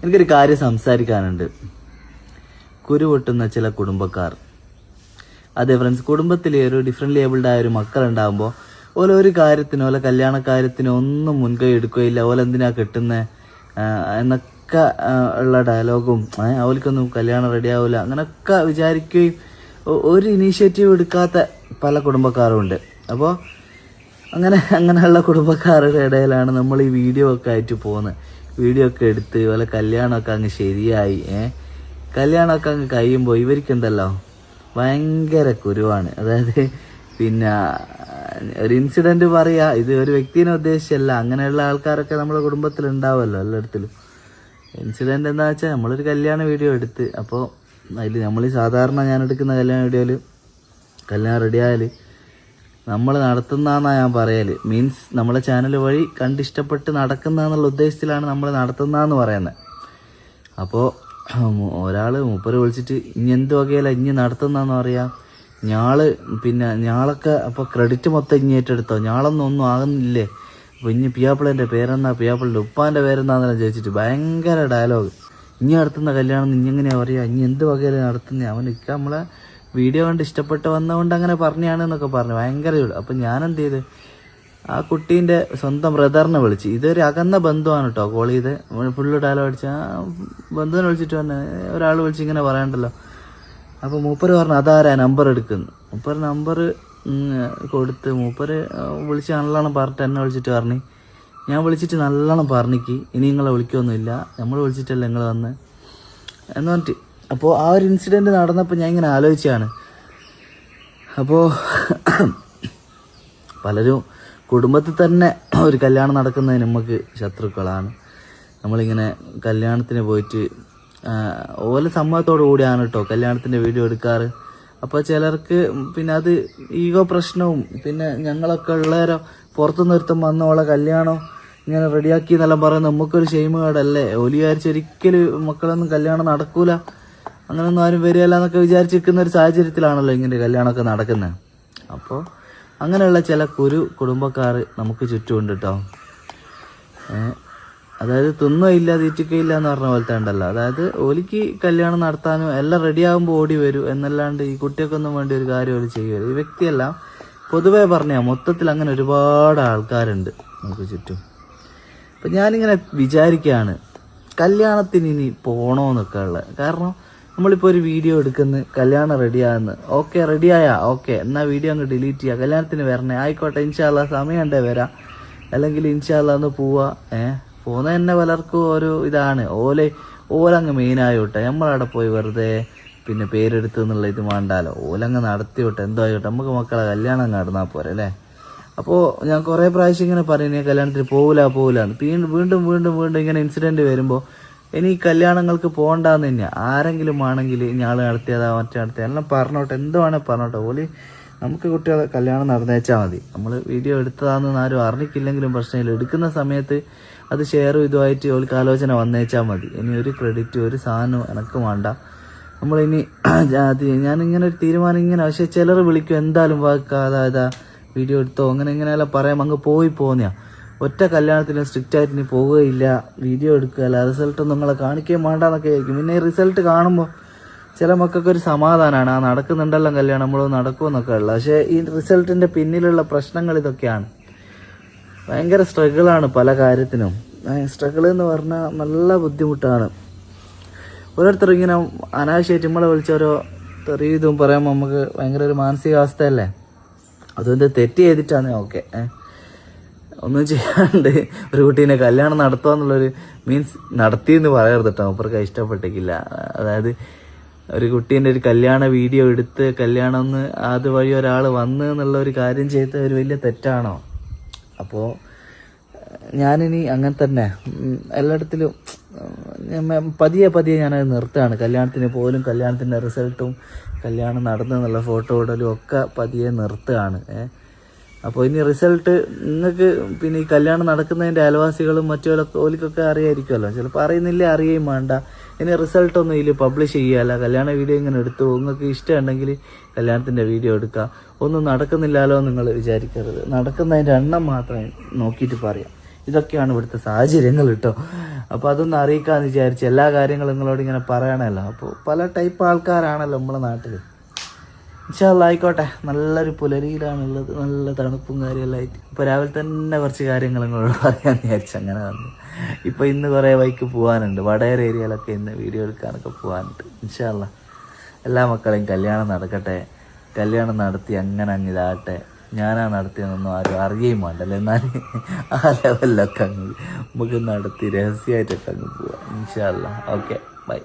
എനിക്കൊരു കാര്യം സംസാരിക്കാനുണ്ട്. കുരുപൊട്ടുന്ന ചില കുടുംബക്കാർ. അതെ ഫ്രണ്ട്സ്, കുടുംബത്തിൽ ഒരു ഡിഫറെൻ്റ് ലേബിൾഡ് ആയ ഒരു മക്കളുണ്ടാകുമ്പോൾ ഓരോ കാര്യത്തിനോ ഓല കല്യാണ കാര്യത്തിനോ ഒന്നും മുൻകൈ എടുക്കുകയില്ല. ഓലെന്തിനാ കെട്ടുന്നത് എന്നൊക്കെ ഉള്ള ഡയലോഗും അവൾക്കൊന്നും കല്യാണം റെഡിയാവില്ല അങ്ങനെയൊക്കെ വിചാരിക്കുകയും ഒരു ഇനീഷ്യേറ്റീവ് എടുക്കാത്ത പല കുടുംബക്കാരും ഉണ്ട്. അപ്പോൾ അങ്ങനെയുള്ള കുടുംബക്കാരുടെ ഇടയിലാണ് നമ്മൾ ഈ വീഡിയോ ഒക്കെ ആയിട്ട് പോകുന്നത്. വീഡിയോ ഒക്കെ എടുത്ത് പോലെ കല്യാണമൊക്കെ അങ്ങ് ശരിയായി കല്യാണമൊക്കെ അങ്ങ് കഴിയുമ്പോൾ ഇവർക്കുണ്ടല്ലോ ഭയങ്കര കുരുവാണ്. അതായത് പിന്നെ ഒരു ഇൻസിഡൻറ്റ് പറയുക, ഇത് ഒരു വ്യക്തിനെ ഉദ്ദേശിച്ചല്ല, അങ്ങനെയുള്ള ആൾക്കാരൊക്കെ നമ്മുടെ കുടുംബത്തിൽ ഉണ്ടാവുമല്ലോ എല്ലായിടത്തിലും. ഇൻസിഡൻറ്റ് എന്താ വെച്ചാൽ നമ്മളൊരു കല്യാണ വീഡിയോ എടുത്ത്, അപ്പോൾ അതിൽ നമ്മൾ സാധാരണ ഞാൻ എടുക്കുന്ന കല്യാണ വീഡിയോയിൽ കല്യാണം റെഡിയായാൽ നമ്മൾ നടത്തുന്നതെന്നാണ് ഞാൻ പറയൽ. മീൻസ് നമ്മളെ ചാനൽ വഴി കണ്ടിഷ്ടപ്പെട്ട് നടക്കുന്നതെന്നുള്ള ഉദ്ദേശത്തിലാണ് നമ്മൾ നടത്തുന്നതെന്ന് പറയുന്നത്. അപ്പോൾ മൂപ്പര് വിളിച്ചിട്ട് ഇനി എന്ത് വകയല്ല ഇനി നടത്തുന്നതെന്ന് പറയാം. ഞാളൊക്കെ അപ്പോൾ ക്രെഡിറ്റ് മൊത്തം ഇനി ഏറ്റെടുത്തോ, ഒന്നും ആകുന്നില്ലേ, അപ്പോൾ ഇനി പിയാപ്പിളേൻ്റെ പേരെന്നാ, പിയാപ്പിളിൻ്റെ ഉപ്പാൻ്റെ പേരെന്നാന്നെല്ലാം ചോദിച്ചിട്ട് ഭയങ്കര ഡയലോഗ്. ഇനി നടത്തുന്ന കല്യാണം ഇനി എങ്ങനെയാ പറയുക, ഇനി എന്ത് വകയില് നടത്തുന്നത്, അവനൊക്കെ നമ്മളെ വീഡിയോ കണ്ട് ഇഷ്ടപ്പെട്ട് വന്നതുകൊണ്ട് അങ്ങനെ പറഞ്ഞാണെന്നൊക്കെ പറഞ്ഞു ഭയങ്കര ചൂട്. അപ്പം ഞാനെന്ത് ചെയ്ത് ആ കുട്ടീൻ്റെ സ്വന്തം ബ്രദറിനെ വിളിച്ച്, ഇതൊരു അകന്ന ബന്ധുവാണ് കേട്ടോ, കോൾ ചെയ്ത് ഫുള്ള് ഡയലോഗ് അടിച്ച് ആ ബന്ധുവിനെ വിളിച്ചിട്ട് പറഞ്ഞു ഒരാൾ വിളിച്ച് ഇങ്ങനെ പറയണ്ടല്ലോ. അപ്പോൾ മൂപ്പര് പറഞ്ഞു അതാരാ നമ്പർ എടുക്കുന്നു. മൂപ്പര് നമ്പർ കൊടുത്ത് മൂപ്പര് വിളിച്ച് നല്ലോണം പറഞ്ഞിട്ട് എന്നെ വിളിച്ചിട്ട് പറഞ്ഞു, ഞാൻ വിളിച്ചിട്ട് നല്ലോണം പറഞ്ഞിക്ക്, ഇനി നിങ്ങളെ വിളിക്കൊന്നുമില്ല, നമ്മൾ വിളിച്ചിട്ടല്ല നിങ്ങൾ വന്ന് എന്ന് പറഞ്ഞിട്ട്. അപ്പോൾ ആ ഒരു ഇൻസിഡൻറ്റ് നടന്നപ്പോൾ ഞാൻ ഇങ്ങനെ ആലോചിച്ചാണ്. അപ്പോൾ പലരും കുടുംബത്തിൽ തന്നെ ഒരു കല്യാണം നടക്കുന്നതിന് നമുക്ക് ശത്രുക്കളാണ്. നമ്മളിങ്ങനെ കല്യാണത്തിന് പോയിട്ട് ഓല സമ്മതത്തോടു കൂടിയാണ് കേട്ടോ കല്യാണത്തിൻ്റെ വീഡിയോ എടുക്കാറ്. അപ്പോൾ ചിലർക്ക് പിന്നെ അത് ഈഗോ പ്രശ്നവും, പിന്നെ ഞങ്ങളൊക്കെ ഉള്ളവരോ പുറത്തു നിർത്തും വന്നോളെ കല്യാണം ഇങ്ങനെ റെഡിയാക്കി എന്നെല്ലാം പറയുന്നത് നമുക്കൊരു ഷെയിം കേടല്ലേ. ഓലി വിചാരിച്ച് ഒരിക്കലും മക്കളൊന്നും കല്യാണം നടക്കൂല, അങ്ങനെയൊന്നും ആരും വരികയല്ല എന്നൊക്കെ വിചാരിച്ചിരിക്കുന്ന ഒരു സാഹചര്യത്തിലാണല്ലോ ഇങ്ങനെ കല്യാണമൊക്കെ നടക്കുന്നത്. അപ്പോൾ അങ്ങനെയുള്ള ചില കുടുംബക്കാർ നമുക്ക് ചുറ്റുമുണ്ട് കേട്ടോ. അതായത് തിന്നുകയില്ല തീറ്റിക്കയില്ല എന്ന് പറഞ്ഞ പോലത്തെ ഉണ്ടല്ലോ. അതായത് ഓലിക്ക് കല്യാണം നടത്താനും എല്ലാം റെഡിയാകുമ്പോൾ ഓടി വരും എന്നല്ലാണ്ട് ഈ കുട്ടിയൊക്കൊന്നും വേണ്ടി ഒരു കാര്യം ഓല് ചെയ്യുമല്ലോ. ഈ വ്യക്തിയെല്ലാം പൊതുവേ പറഞ്ഞാൽ മൊത്തത്തിൽ അങ്ങനെ ഒരുപാട് ആൾക്കാരുണ്ട് നമുക്ക് ചുറ്റും. അപ്പം ഞാനിങ്ങനെ വിചാരിക്കുകയാണ് കല്യാണത്തിന് ഇനി പോകണമെന്നൊക്കെ ഉള്ളത്. കാരണം നമ്മളിപ്പോൾ ഒരു വീഡിയോ എടുക്കുന്നു, കല്യാണം റെഡിയാകുന്നു, ഓക്കെ റെഡിയായാ ഓക്കെ, എന്നാൽ വീഡിയോ അങ്ങ് ഡിലീറ്റ് ചെയ്യുക, കല്യാണത്തിന് വരണേ ആയിക്കോട്ടെ ഇൻഷാല്ലാ സമയം ഉണ്ടേ വരാം, അല്ലെങ്കിൽ ഇൻഷാല്ലാ ഒന്ന് പോവാ. പോകുന്ന തന്നെ പലർക്കും ഒരു ഇതാണ്, ഓലങ്ങ് മെയിനായോട്ടെ, നമ്മളവിടെ പോയി വെറുതെ പിന്നെ പേരെടുത്ത് എന്നുള്ള ഇത് വേണ്ടാലോ, ഓലങ്ങ് നടത്തിയോട്ടെ എന്തോ ആയിക്കോട്ടെ, നമുക്ക് മക്കളെ കല്യാണം നടന്നാൽ പോരെ അല്ലേ. അപ്പോൾ ഞാൻ കുറേ പ്രാവശ്യം ഇങ്ങനെ പറയുന്നത് കല്യാണത്തിന് പോകില്ല വീണ്ടും ഇങ്ങനെ ഇൻസിഡൻറ്റ് വരുമ്പോൾ ഇനി കല്യാണങ്ങൾക്ക് പോകണ്ടെന്ന് തന്നെയാണ്. ആരെങ്കിലും ആണെങ്കിൽ ഞാൾ നടത്തിയതാ മറ്റേ നടത്തിയ എല്ലാം പറഞ്ഞോട്ടെ, എന്ത് വേണേൽ പറഞ്ഞോട്ടെ, ഓല് നമുക്ക് കുട്ടികളെ കല്യാണം നടന്നേച്ചാൽ മതി. നമ്മൾ വീഡിയോ എടുത്തതാണെന്ന് ആരും അറിഞ്ഞിട്ടില്ലെങ്കിലും പ്രശ്നമില്ല, എടുക്കുന്ന സമയത്ത് അത് ഷെയറും ഇതുമായിട്ട് ഓൾക്ക് ആലോചന വന്നേച്ചാൽ മതി. ഇനി ഒരു ക്രെഡിറ്റ് ഒരു സാധനവും എനക്ക് വേണ്ട. നമ്മളിനി ഞാനിങ്ങനെ ഒരു തീരുമാനം ഇങ്ങനെ, പക്ഷേ ചിലർ വിളിക്കും എന്തായാലും അതായത് വീഡിയോ എടുത്തോ ഇങ്ങനെയെല്ലാം പറയാം, അങ്ങ് പോന്നെയാ. ഒറ്റ കല്യാണത്തിന് സ്ട്രിക്റ്റ് ആയിട്ട് ഇനി പോവുകയില്ല, വീഡിയോ എടുക്കുകയല്ല, റിസൾട്ടൊന്നും നിങ്ങളെ കാണിക്കുകയും വേണ്ടെന്നൊക്കെ ആയിരിക്കും. പിന്നെ ഈ റിസൾട്ട് കാണുമ്പോൾ ചില മക്കൾക്ക് ഒരു സമാധാനമാണ്, ആ നടക്കുന്നുണ്ടല്ലോ കല്യാണം നമ്മൾ നടക്കുമെന്നൊക്കെ ഉള്ളത്. പക്ഷേ ഈ റിസൾട്ടിൻ്റെ പിന്നിലുള്ള പ്രശ്നങ്ങൾ ഇതൊക്കെയാണ്. ഭയങ്കര സ്ട്രഗിളാണ് പല കാര്യത്തിനും. സ്ട്രഗിൾ എന്ന് പറഞ്ഞാൽ നല്ല ബുദ്ധിമുട്ടാണ്. ഓരോരുത്തർ ഇങ്ങനെ അനാവശ്യമായിട്ട് നമ്മളെ വിളിച്ചോരോ തെറിയതും പറയുമ്പോൾ നമുക്ക് ഭയങ്കര ഒരു മാനസികാവസ്ഥയല്ലേ. അതുകൊണ്ട് തെറ്റ് ചെയ്തിട്ടാണ് ഓക്കെ, ഒന്നും ചെയ്യാണ്ട് ഒരു കുട്ടീനെ കല്യാണം നടത്തുക എന്നുള്ളൊരു മീൻസ് നടത്തിയെന്ന് പറയരുത് കേട്ടോ, അപ്പുറക്ക് ഇഷ്ടപ്പെട്ടിട്ടില്ല. അതായത് ഒരു കുട്ടീൻ്റെ ഒരു കല്യാണ വീഡിയോ എടുത്ത് കല്യാണം ഒന്ന് അതുവഴി ഒരാൾ വന്ന് എന്നുള്ള ഒരു കാര്യം ചെയ്ത ഒരു വലിയ തെറ്റാണോ? അപ്പോൾ ഞാനിനി അങ്ങനെ തന്നെ എല്ലായിടത്തിലും പതിയെ ഞാനത് നിർത്തുകയാണ്. കല്യാണത്തിന് പോലും കല്യാണത്തിൻ്റെ റിസൾട്ടും കല്യാണം നടന്നെന്നുള്ള ഫോട്ടോ ഇടലും ഒക്കെ പതിയെ നിർത്തുകയാണ്. അപ്പോൾ ഇനി റിസൾട്ട് നിങ്ങൾക്ക് പിന്നെ ഈ കല്യാണം നടക്കുന്നതിൻ്റെ അയൽവാസികളും മറ്റുള്ളവരൊക്കെ ഓലിക്കൊക്കെ അറിയായിരിക്കുമല്ലോ, ചിലപ്പോൾ അറിയുകയും വേണ്ട. ഇനി റിസൾട്ടൊന്നും ഇതിൽ പബ്ലിഷ് ചെയ്യുകയല്ല, കല്യാണ വീഡിയോ ഇങ്ങനെ എടുത്തു, നിങ്ങൾക്ക് ഇഷ്ടമുണ്ടെങ്കിൽ കല്യാണത്തിൻ്റെ വീഡിയോ എടുക്കുക. ഒന്നും നടക്കുന്നില്ലല്ലോ നിങ്ങൾ വിചാരിക്കരുത്, നടക്കുന്നതിൻ്റെ എണ്ണം മാത്രമേ നോക്കിയിട്ട് പറയാം. ഇതൊക്കെയാണ് ഇവിടുത്തെ സാഹചര്യങ്ങൾ കേട്ടോ. അപ്പോൾ അതൊന്ന് അറിയിക്കാമെന്ന് വിചാരിച്ചു. എല്ലാ കാര്യങ്ങളും നിങ്ങളോട് ഇങ്ങനെ പറയണമല്ലോ. അപ്പോൾ പല ടൈപ്പ് ആൾക്കാരാണല്ലോ നമ്മുടെ നാട്ടിൽ. ഇൻഷാ അല്ലാഹ് ആയിക്കോട്ടെ. നല്ലൊരു പുലരിയിലാണുള്ളത്, നല്ല തണുപ്പും കാര്യമെല്ലാം ആയിട്ട്. ഇപ്പോൾ രാവിലെ തന്നെ കുറച്ച് കാര്യങ്ങൾ നിങ്ങളോട് പറയാമെന്ന് വിചാരിച്ചു, അങ്ങനെ വന്നു. ഇപ്പോൾ ഇന്ന് കുറേ വൈക്ക് പോകാനുണ്ട്, വടകര ഏരിയയിലൊക്കെ ഇന്ന് വീഡിയോ എടുക്കാനൊക്കെ പോകാനുണ്ട്. ഇൻഷാ അല്ലാഹ് എല്ലാ മക്കളെയും കല്യാണം നടക്കട്ടെ, കല്യാണം നടത്തി അങ്ങനെ ഇതാകട്ടെ. ഞാനാ നടത്തിയതൊന്നും ആരും അറിയുകയും വേണ്ടല്ലോ, എന്നാൽ ആ ലെവലിലൊക്കെ അങ്ങ് നമുക്ക് നടത്തി രഹസ്യമായിട്ടൊക്കെ അങ്ങ് പോവാം. ഇൻഷാ അല്ലാഹ്. Okay, by.